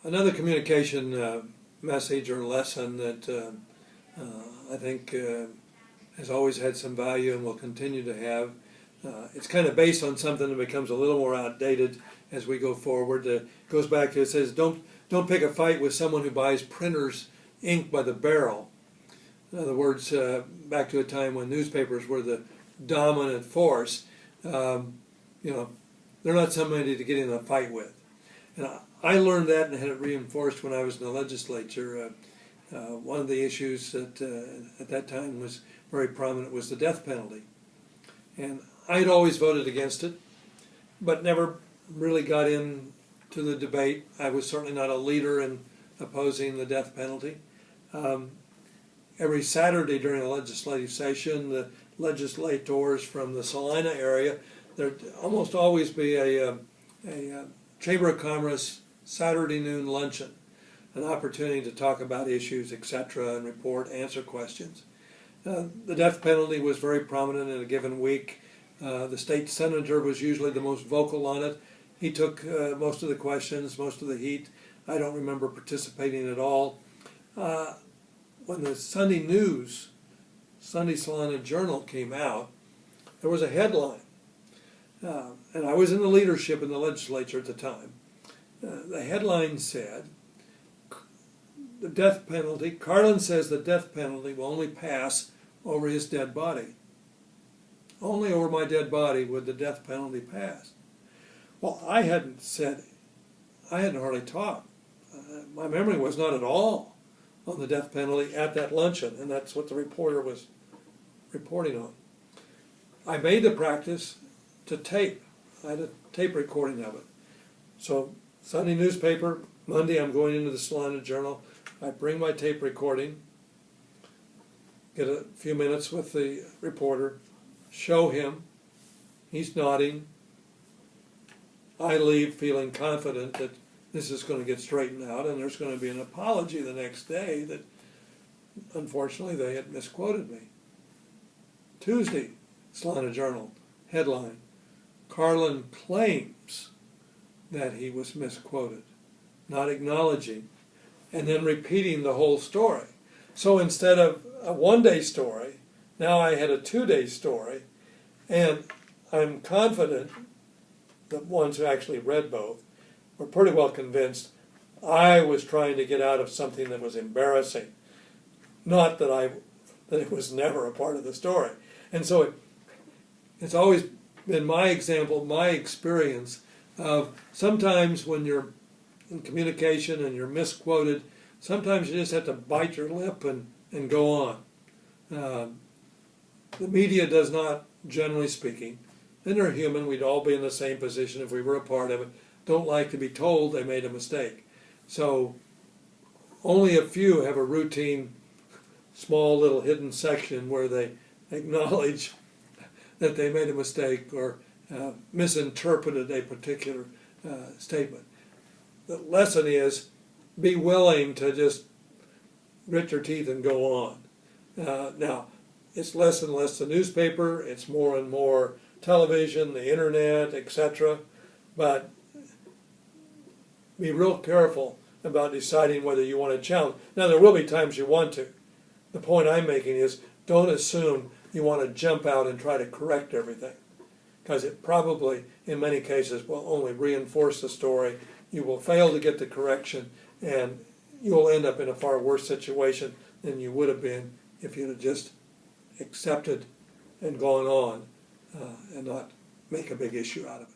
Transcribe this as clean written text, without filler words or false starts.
Another communication message or lesson that I think has always had some value and will continue to have. It's kind of based on something that becomes a little more outdated as we go forward. Goes back to, it says, don't pick a fight with someone who buys printer's ink by the barrel. In other words, back to a time when newspapers were the dominant force. They're not somebody to get in a fight with. And I learned that and had it reinforced when I was in the legislature. One of the issues that at that time was very prominent was the death penalty. And I'd always voted against it, but never really got into the debate. I was certainly not a leader in opposing the death penalty. Every Saturday during a legislative session, the legislators from the Salina area, there'd almost always be a Chamber of Commerce Saturday noon luncheon, an opportunity to talk about issues, etc., and report, answer questions. The death penalty was very prominent in a given week. The state senator was usually the most vocal on it. He took most of the questions, most of the heat. I don't remember participating at all. When the Sunday News, Sunday Salina Journal came out, there was a headline. And I was in the leadership in the legislature at the time. The headline said, the death penalty, Carlin says the death penalty will only pass over his dead body. Only over my dead body would the death penalty pass. Well, I hadn't hardly talked. My memory was not at all on the death penalty at that luncheon, and that's what the reporter was reporting on. I made the practice to tape. I had a tape recording of it. So Sunday newspaper, Monday I'm going into the Salina Journal. I bring my tape recording, get a few minutes with the reporter, show him, he's nodding. I leave feeling confident that this is going to get straightened out and there's going to be an apology the next day that unfortunately they had misquoted me. Tuesday, Salina Journal, headline, Carlin claims that he was misquoted, not acknowledging, and then repeating the whole story. So instead of a one-day story, now I had a two-day story, and I'm confident the ones who actually read both were pretty well convinced I was trying to get out of something that was embarrassing, not that it was never a part of the story. And so it's always been my example, my experience of sometimes when you're in communication and you're misquoted, sometimes you just have to bite your lip and go on. The media does not, generally speaking, and they're human, we'd all be in the same position if we were a part of it, don't like to be told they made a mistake. So only a few have a routine, small little hidden section where they acknowledge that they made a mistake or misinterpreted a particular statement. The lesson is be willing to just grit your teeth and go on. Now, it's less and less the newspaper, it's more and more television, the internet, etc. But be real careful about deciding whether you want to challenge. Now, there will be times you want to. The point I'm making is don't assume you want to jump out and try to correct everything, because it probably, in many cases, will only reinforce the story. You will fail to get the correction, and you'll end up in a far worse situation than you would have been if you'd have just accepted and gone on and not make a big issue out of it.